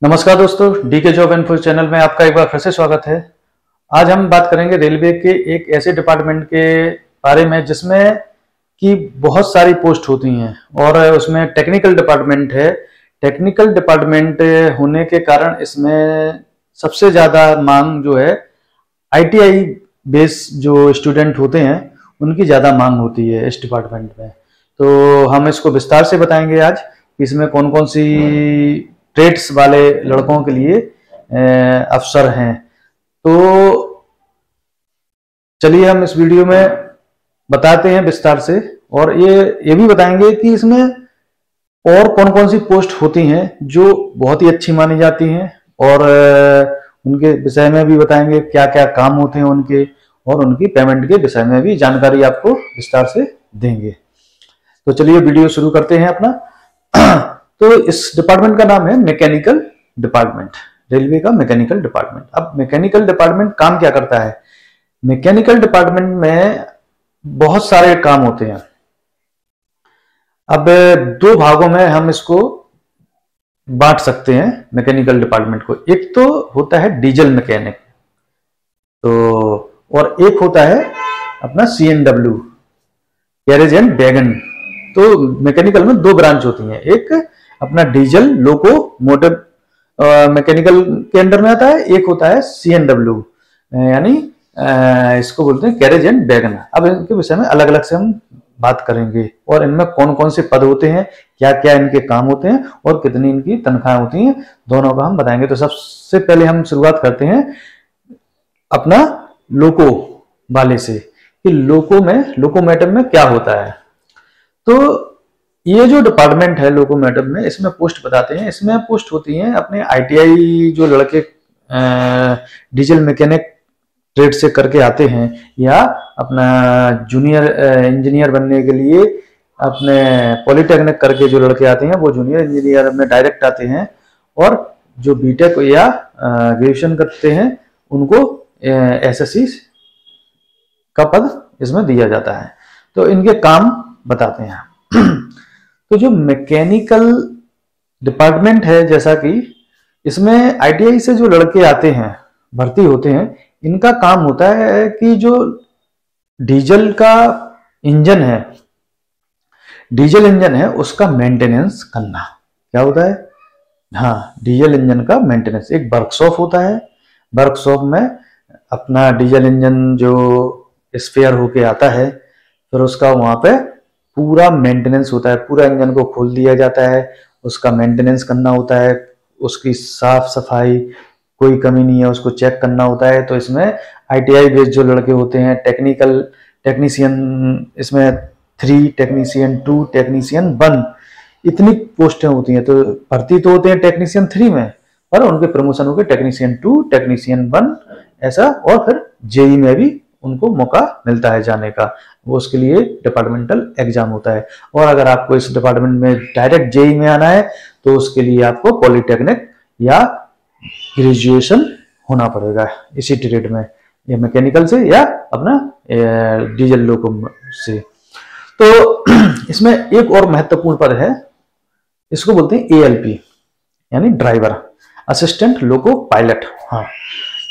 नमस्कार दोस्तों, DK job info channel में आपका एक बार फिर से स्वागत है। आज हम बात करेंगे रेलवे के एक ऐसे डिपार्टमेंट के बारे में जिसमें कि बहुत सारी पोस्ट होती हैं और उसमें टेक्निकल डिपार्टमेंट है। टेक्निकल डिपार्टमेंट होने के कारण इसमें सबसे ज़्यादा मांग जो है आईटीआई बेस जो स्टूडेंट होते हैं उनकी ज़्यादा मांग होती है इस डिपार्टमेंट में। तो हम इसको विस्तार से बताएंगे आज कि इसमें कौन कौन सी ट्रेड्स वाले लड़कों के लिए अवसर हैं। तो चलिए हम इस वीडियो में बताते हैं विस्तार से, और ये भी बताएंगे कि इसमें और कौन कौन सी पोस्ट होती हैं जो बहुत ही अच्छी मानी जाती हैं, और उनके विषय में भी बताएंगे क्या क्या काम होते हैं उनके, और उनकी पेमेंट के विषय में भी जानकारी आपको विस्तार से देंगे। तो चलिए वीडियो शुरू करते हैं अपना। तो इस डिपार्टमेंट का नाम है मैकेनिकल डिपार्टमेंट, रेलवे का मैकेनिकल डिपार्टमेंट। अब मैकेनिकल डिपार्टमेंट काम क्या करता है? मैकेनिकल डिपार्टमेंट में बहुत सारे काम होते हैं। अब दो भागों में हम इसको बांट सकते हैं मैकेनिकल डिपार्टमेंट को। एक तो होता है डीजल मैकेनिक, तो और एक होता है अपना CNW, कैरेज एंड वैगन। तो मैकेनिकल में दो ब्रांच होती हैं, एक अपना डीजल लोकोमोटिव मैकेनिकल के अंडर में आता है, एक होता है CNW यानी इसको बोलते हैं कैरेज एंड वैगन। अब इनके विषय में अलग अलग से हम बात करेंगे और इनमें कौन कौन से पद होते हैं, क्या क्या इनके काम होते हैं और कितनी इनकी तनख्वाहें होती हैं, दोनों का हम बताएंगे। तो सबसे पहले हम शुरुआत करते हैं अपना लोको वाले से कि लोकोमोटिव में क्या होता है। तो ये जो डिपार्टमेंट है लोकोमोटिव में, इसमें पोस्ट बताते हैं। इसमें पोस्ट होती हैं अपने आईटीआई जो लड़के डीजल मैकेनिक ट्रेड से करके आते हैं, या अपना जूनियर इंजीनियर बनने के लिए अपने पॉलिटेक्निक करके जो लड़के आते हैं वो जूनियर इंजीनियर में डायरेक्ट आते हैं, और जो बीटेक या ग्रेजुएशन करते हैं उनको एसएससी का पद इसमें दिया जाता है। तो इनके काम बताते हैं। तो जो मैकेनिकल डिपार्टमेंट है, जैसा कि इसमें आईटीआई से जो लड़के आते हैं भर्ती होते हैं, इनका काम होता है कि जो डीजल का इंजन है, डीजल इंजन है उसका मेंटेनेंस करना। क्या होता है? हाँ, डीजल इंजन का मेंटेनेंस। एक वर्कशॉप होता है, वर्कशॉप में अपना डीजल इंजन जो स्पेयर होके आता है, फिर उसका वहां पे पूरा मेंटेनेंस होता है। पूरा इंजन को खोल दिया जाता है, उसका मेंटेनेंस करना होता है, उसकी साफ सफाई कोई कमी नहीं है उसको चेक करना होता है। तो इसमें आईटीआई बेस्ड जो लड़के होते हैं, टेक्नीशियन, इसमें 3, टेक्नीशियन 2, टेक्नीशियन 1, इतनी पोस्टें होती हैं। तो भर्ती तो होते हैं टेक्नीशियन 3 में, पर उनके प्रमोशन होकर टेक्नीशियन 2, टेक्नीशियन 1 ऐसा, और फिर जेई में भी उनको मौका मिलता है जाने का। वो उसके लिए डिपार्टमेंटल एग्जाम होता है। और अगर आपको इस डिपार्टमेंट में डायरेक्ट जेई में आना है तो उसके लिए आपको पॉलिटेक्निक या ग्रेजुएशन होना पड़ेगा इसी ट्रेड में, या मैकेनिकल से या अपना डीजल लोको से। तो इसमें एक और महत्वपूर्ण पद है, इसको बोलते हैं ALP यानी ड्राइवर, असिस्टेंट लोको पायलट। हाँ,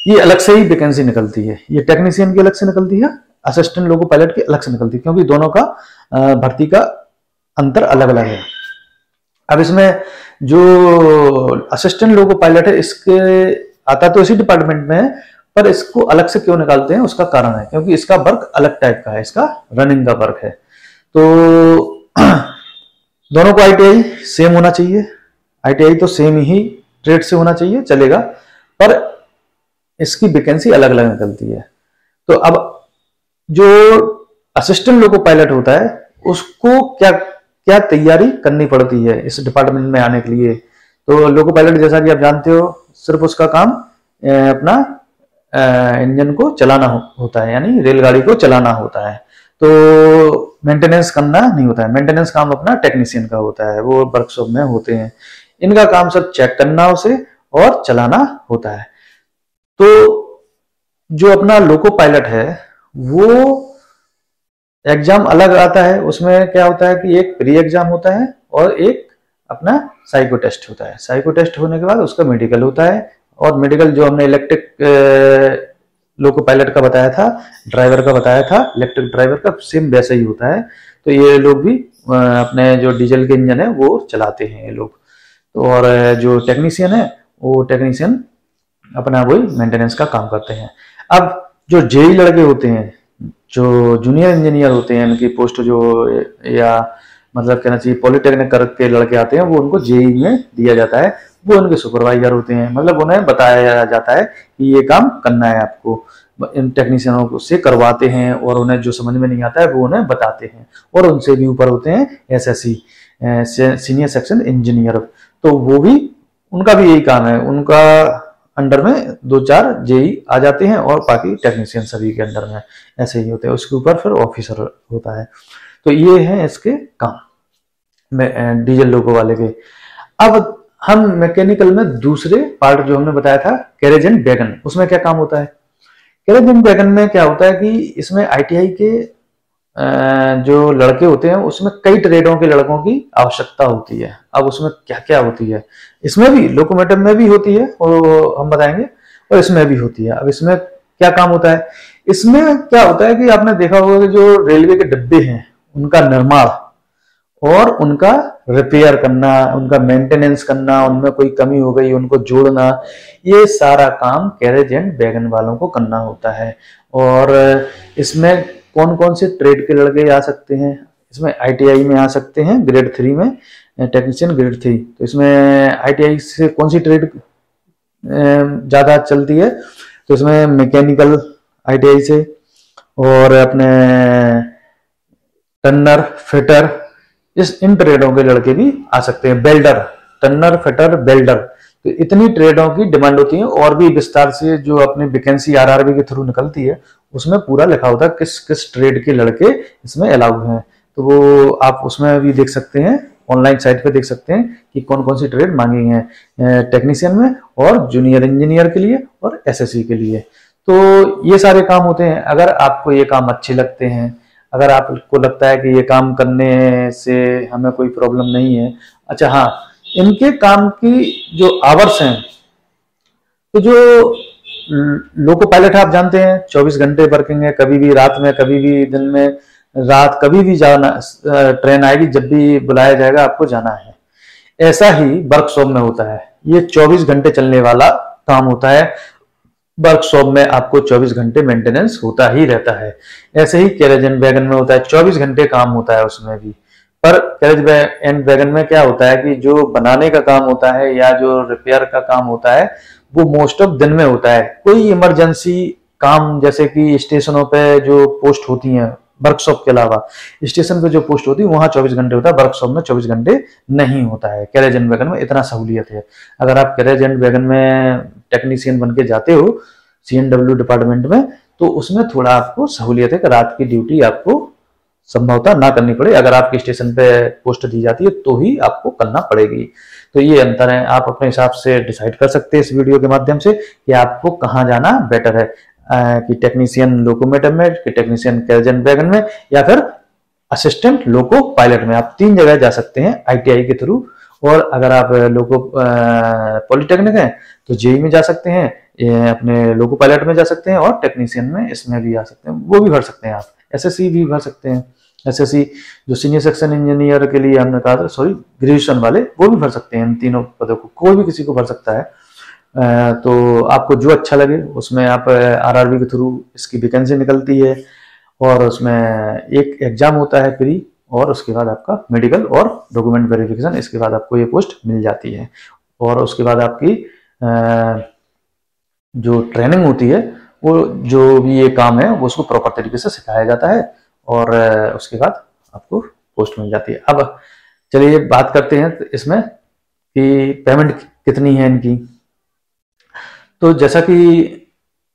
ये अलग से ही वैकेंसी निकलती है। ये टेक्नीशियन की अलग से निकलती है, असिस्टेंट लोको पायलट की अलग से निकलती है, क्योंकि दोनों का भर्ती का अंतर अलग अलग है। अब इसमें जो असिस्टेंट लोको पायलट है, इसके आता तो इसी डिपार्टमेंट में है, पर इसको अलग से क्यों निकालते हैं उसका कारण है, क्योंकि इसका वर्क अलग टाइप का है, इसका रनिंग का वर्क है। तो दोनों को आईटीआई सेम होना चाहिए, आईटीआई तो सेम ही ट्रेड से होना चाहिए, चलेगा, पर इसकी वैकेंसी अलग अलग निकलती है। तो अब जो असिस्टेंट लोको पायलट होता है उसको क्या क्या तैयारी करनी पड़ती है इस डिपार्टमेंट में आने के लिए? तो लोको पायलट जैसा कि आप जानते हो, सिर्फ उसका काम अपना इंजन को चलाना होता है, यानी रेलगाड़ी को चलाना होता है। तो मेंटेनेंस करना नहीं होता है। मेंटेनेंस काम अपना टेक्नीशियन का होता है, वो वर्कशॉप में होते हैं। इनका काम सब चेक करना उसे और चलाना होता है। तो जो अपना लोको पायलट है वो एग्जाम अलग आता है। उसमें क्या होता है कि एक प्री एग्जाम होता है और एक अपना साइको टेस्ट होता है। साइको टेस्ट होने के बाद उसका मेडिकल होता है, और मेडिकल जो हमने इलेक्ट्रिक लोको पायलट का बताया था, ड्राइवर का बताया था, इलेक्ट्रिक ड्राइवर का सेम वैसा ही होता है। तो ये लोग भी अपने जो डीजल के इंजन है वो चलाते हैं ये लोग। तो और जो टेक्नीशियन है वो टेक्नीशियन अपना वही मेंटेनेंस का काम करते हैं। अब जो जेई लड़के होते हैं, जो जूनियर इंजीनियर होते हैं, उनकी पोस्ट जो, या मतलब कहना चाहिए पॉलिटेक्निक करके लड़के आते हैं, वो उनको जेई में दिया जाता है। वो उनके सुपरवाइजर होते हैं, मतलब उन्हें बताया जाता है कि ये काम करना है आपको। इन टेक्नीशियनों से करवाते हैं, और उन्हें जो समझ में नहीं आता है वो उन्हें बताते हैं। और उनसे भी ऊपर होते हैं एसएससी, सीनियर सेक्शन इंजीनियर। तो वो भी, उनका भी यही काम है, उनका अंडर में 2-4 जेई आ जाते हैं, और बाकी टेक्नीशियन सभी के अंडर में ऐसे ही होते हैं। उसके ऊपर फिर ऑफिसर होता है। तो ये है इसके काम डीजल लोको वाले के। अब हम मैकेनिकल में दूसरे पार्ट जो हमने बताया था कैरेज एंड वैगन, उसमें क्या काम होता है। कैरेज एंड वैगन में क्या होता है कि इसमें आईटीआई के जो लड़के होते हैं उसमें कई ट्रेडों के लड़कों की आवश्यकता होती है। अब उसमें क्या क्या होती है, इसमें भी लोकोमोटिव में भी होती है, और हम बताएंगे, और इसमें भी होती है। अब इसमें क्या काम होता है, इसमें क्या होता है कि आपने देखा होगा कि जो रेलवे के डिब्बे हैं उनका निर्माण और उनका रिपेयर करना, उनका मेंटेनेंस करना, उनमें कोई कमी हो गई उनको जोड़ना, ये सारा काम कैरेज एंड वैगन वालों को करना होता है। और इसमें कौन कौन से ट्रेड के लड़के आ सकते हैं, इसमें आईटीआई में आ सकते हैं ग्रेड 3 में, टेक्नीशियन ग्रेड 3। तो इसमें आईटीआई से कौन सी ट्रेड ज्यादा चलती है, तो इसमें मैकेनिकल आईटीआई से, और अपने टन्नर, फिटर, इन ट्रेडों के लड़के भी आ सकते हैं। बेल्डर, टन्नर, फिटर, बेल्डर, तो इतनी ट्रेडों की डिमांड होती है। और भी विस्तार से जो अपनी वैकेंसी आरआरबी के थ्रू निकलती है उसमें पूरा लिखा होता है किस किस ट्रेड के लड़के इसमें अलाउड हैं। तो वो आप उसमें भी देख सकते हैं, ऑनलाइन साइट पे देख सकते हैं कि कौन कौन सी ट्रेड मांगी है टेक्नीशियन में, और जूनियर इंजीनियर के लिए, और एसएससी के लिए। तो ये सारे काम होते हैं। अगर आपको ये काम अच्छे लगते हैं, अगर आपको लगता है कि ये काम करने से हमें कोई प्रॉब्लम नहीं है, अच्छा हाँ, इनके काम की जो आवर्स हैं, तो जो लोको पायलट आप जानते हैं 24 घंटे वर्किंग है, कभी भी रात में, कभी भी दिन में, रात कभी भी जाना, ट्रेन आएगी जब भी बुलाया जाएगा आपको जाना है। ऐसा ही वर्कशॉप में होता है, ये 24 घंटे चलने वाला काम होता है। वर्कशॉप में आपको 24 घंटे मेंटेनेंस होता ही रहता है। ऐसे ही कैरेज एंड वैगन में होता है, 24 घंटे काम होता है उसमें भी। पर कैरेज एंड वैगन में क्या होता है कि जो बनाने का काम होता है या जो रिपेयर का काम होता है वो मोस्ट ऑफ दिन में होता है। कोई इमरजेंसी काम, जैसे कि स्टेशनों पे जो पोस्ट होती हैं, वर्कशॉप के अलावा स्टेशन पे जो पोस्ट होती है वहां 24 घंटे होता है, वर्कशॉप में 24 घंटे नहीं होता है। कैरेज एंड वैगन में इतना सहूलियत है। अगर आप कैरेज एंड वैगन में टेक्नीशियन बन के जाते हो सीएनडब्ल्यू डिपार्टमेंट में, तो उसमें थोड़ा आपको सहूलियत है कि रात की ड्यूटी आपको संभवतः ना करनी पड़े। अगर आपके स्टेशन पे पोस्ट दी जाती है तो ही आपको करना पड़ेगी। तो ये अंतर है, आप अपने हिसाब से डिसाइड कर सकते हैं इस वीडियो के माध्यम से कि आपको कहाँ जाना बेटर है, कि टेक्नीशियन लोकोमोटिव में, कि टेक्नीशियन कैरेज एंड वैगन में, या फिर असिस्टेंट लोको पायलट में। आप 3 जगह जा सकते हैं आईटीआई के थ्रू। और अगर आप लोको पॉलिटेक्निक हैं तो जेई में जा सकते हैं, अपने लोको पायलट में जा सकते हैं, और टेक्नीशियन में इसमें भी आ सकते हैं, वो भी भर सकते हैं। आप एसएससी भी भर सकते हैं, एसएससी जो सीनियर सेक्शन इंजीनियर के लिए हमने कहा था, सॉरी ग्रेजुएशन वाले, वो भी भर सकते हैं। इन तीनों पदों को कोई भी किसी को भर सकता है। तो आपको जो अच्छा लगे उसमें आप आरआरबी के थ्रू इसकी वैकेंसी निकलती है, और उसमें एक एग्जाम होता है प्री, और उसके बाद आपका मेडिकल और डॉक्यूमेंट वेरिफिकेशन, इसके बाद आपको ये पोस्ट मिल जाती है। और उसके बाद आपकी जो ट्रेनिंग होती है, वो जो भी ये काम है वो उसको प्रॉपर तरीके से सिखाया जाता है, और उसके बाद आपको पोस्ट मिल जाती है। अब चलिए बात करते हैं इसमें कि पेमेंट कितनी है इनकी। तो जैसा कि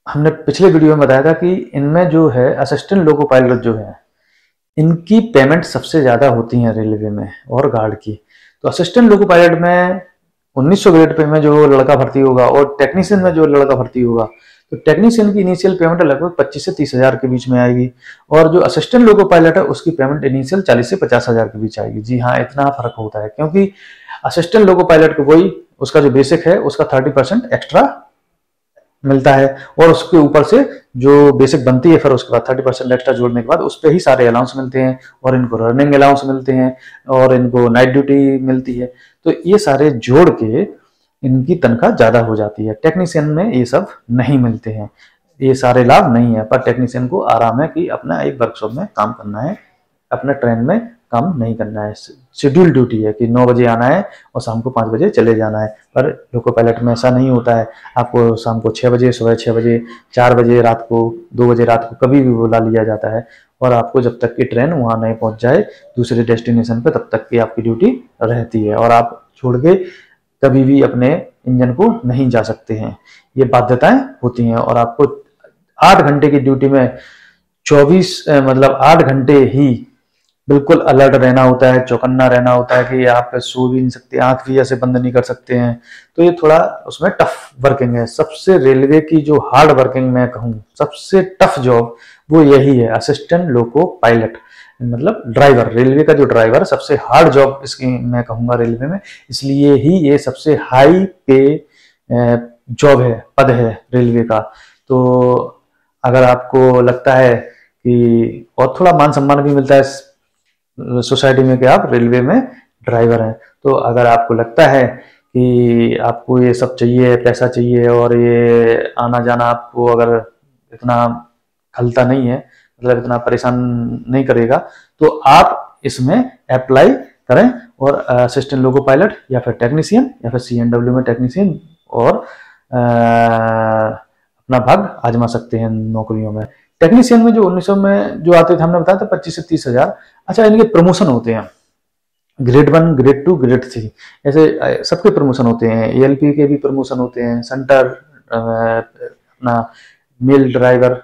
हमने पिछले वीडियो में बताया था कि इनमें जो है असिस्टेंट लोको पायलट जो है, इनकी पेमेंट सबसे ज्यादा होती है रेलवे में और गार्ड की। तो असिस्टेंट लोको पायलट में 1900 ग्रेड पे में जो लड़का भर्ती होगा, और टेक्नीशियन में जो लड़का भर्ती होगा, तो टेक्नीशियन की इनिशियल पेमेंट लगभग 25 से 30 हजार के बीच में आएगी, और जो असिस्टेंट लोको पायलट है उसकी पेमेंट इनिशियल 40 से 50 हजार के बीच आएगी। जी हाँ, इतना फर्क होता है, क्योंकि असिस्टेंट लोको पायलट को वही उसका जो बेसिक है उसका 30% एक्स्ट्रा मिलता है, और उसके ऊपर से जो बेसिक बनती है फिर उसके बाद 30% एक्स्ट्रा जोड़ने के बाद उस पर ही सारे अलाउंस मिलते हैं, और इनको रनिंग अलाउंस मिलते हैं, और इनको नाइट ड्यूटी मिलती है। तो ये सारे जोड़ के इनकी तनख्वाह ज्यादा हो जाती है। टेक्नीशियन में ये सब नहीं मिलते हैं, ये सारे लाभ नहीं है, पर टेक्नीशियन को आराम है कि अपना एक वर्कशॉप में काम करना है, अपना ट्रेन में काम नहीं करना है। शेड्यूल ड्यूटी है कि 9 बजे आना है और शाम को 5 बजे चले जाना है, पर लोको पायलट में ऐसा नहीं होता है। आपको शाम को 6 बजे, सुबह 6 बजे, 4 बजे रात को, 2 बजे रात को कभी भी बुला लिया जाता है, और आपको जब तक कि ट्रेन वहां नहीं पहुंच जाए दूसरे डेस्टिनेशन पे तब तक की आपकी ड्यूटी रहती है, और आप छोड़ के कभी भी अपने इंजन को नहीं जा सकते हैं। ये बाध्यताएं होती हैं, और आपको 8 घंटे की ड्यूटी में 8 घंटे ही बिल्कुल अलर्ट रहना होता है, चौकन्ना रहना होता है कि आप सो भी नहीं सकते, आंख भी ऐसे बंद नहीं कर सकते हैं। तो ये थोड़ा उसमें टफ वर्किंग है। सबसे रेलवे की जो हार्ड वर्किंग मैं कहूँ, सबसे टफ जॉब वो यही है, असिस्टेंट लोको पायलट, मतलब ड्राइवर। रेलवे का जो ड्राइवर सबसे हार्ड जॉब इसकी मैं कहूँगा रेलवे में, इसलिए ही ये सबसे हाई पे जॉब है, पद है रेलवे का। तो अगर आपको लगता है कि, और थोड़ा मान सम्मान भी मिलता है सोसाइटी में कि आप रेलवे में ड्राइवर हैं, तो अगर आपको लगता है कि आपको ये सब चाहिए, पैसा चाहिए, और ये आना जाना आपको अगर इतना खलता नहीं है, मतलब इतना परेशान नहीं करेगा, तो आप इसमें अप्लाई करें और असिस्टेंट लोको पायलट या फिर टेक्नीशियन या फिर CNW में टेक्नीशियन और अपना भाग आजमा सकते हैं नौकरियों में। टेक्नीशियन में जो 1900 में जो आते थे, हमने बताया था 25 से 30 हजार। अच्छा, इनके प्रमोशन होते हैं ग्रेड 1, ग्रेड 2, ग्रेड 3, ऐसे सबके प्रमोशन होते हैं। ALP के भी प्रमोशन होते हैं, सेंटर अपना मेल ड्राइवर,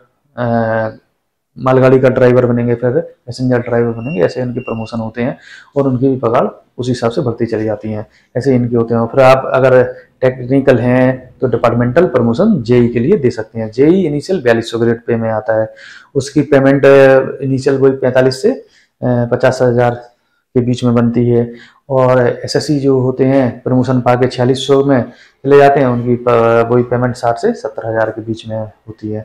मालगाड़ी का ड्राइवर बनेंगे, फिर पैसेंजर ड्राइवर बनेंगे, ऐसे इनके प्रमोशन होते हैं, और उनकी भी पगार उस हिसाब से बढ़ती चली जाती हैं, ऐसे इनके होते हैं। फिर आप अगर टेक्निकल हैं तो डिपार्टमेंटल प्रमोशन JEE के लिए दे सकते हैं। JEE इनिशियल 4200 ग्रेड पे में आता है, उसकी पेमेंट इनिशियल वही 45 से 50 हजार के बीच में बनती है, और SSC जो होते हैं प्रमोशन पा के 4600 में चले जाते हैं, उनकी वही पेमेंट 60 से 70 हजार के बीच में होती है।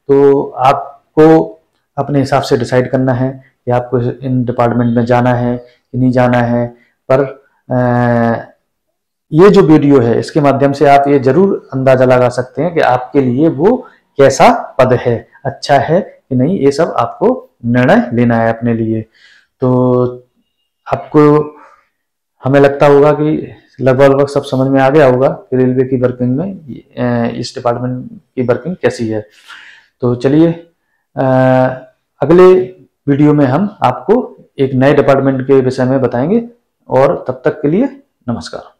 तो आपको अपने हिसाब से डिसाइड करना है कि आपको इन डिपार्टमेंट में जाना है कि नहीं जाना है। पर ये जो वीडियो है इसके माध्यम से आप ये जरूर अंदाजा लगा सकते हैं कि आपके लिए वो कैसा पद है, अच्छा है कि नहीं, ये सब आपको निर्णय लेना है अपने लिए। तो आपको, हमें लगता होगा कि लगभग सब समझ में आ गया होगा कि रेलवे की वर्किंग में इस डिपार्टमेंट की वर्किंग कैसी है। तो चलिए अगले वीडियो में हम आपको एक नए डिपार्टमेंट के विषय में बताएंगे, और तब तक के लिए नमस्कार।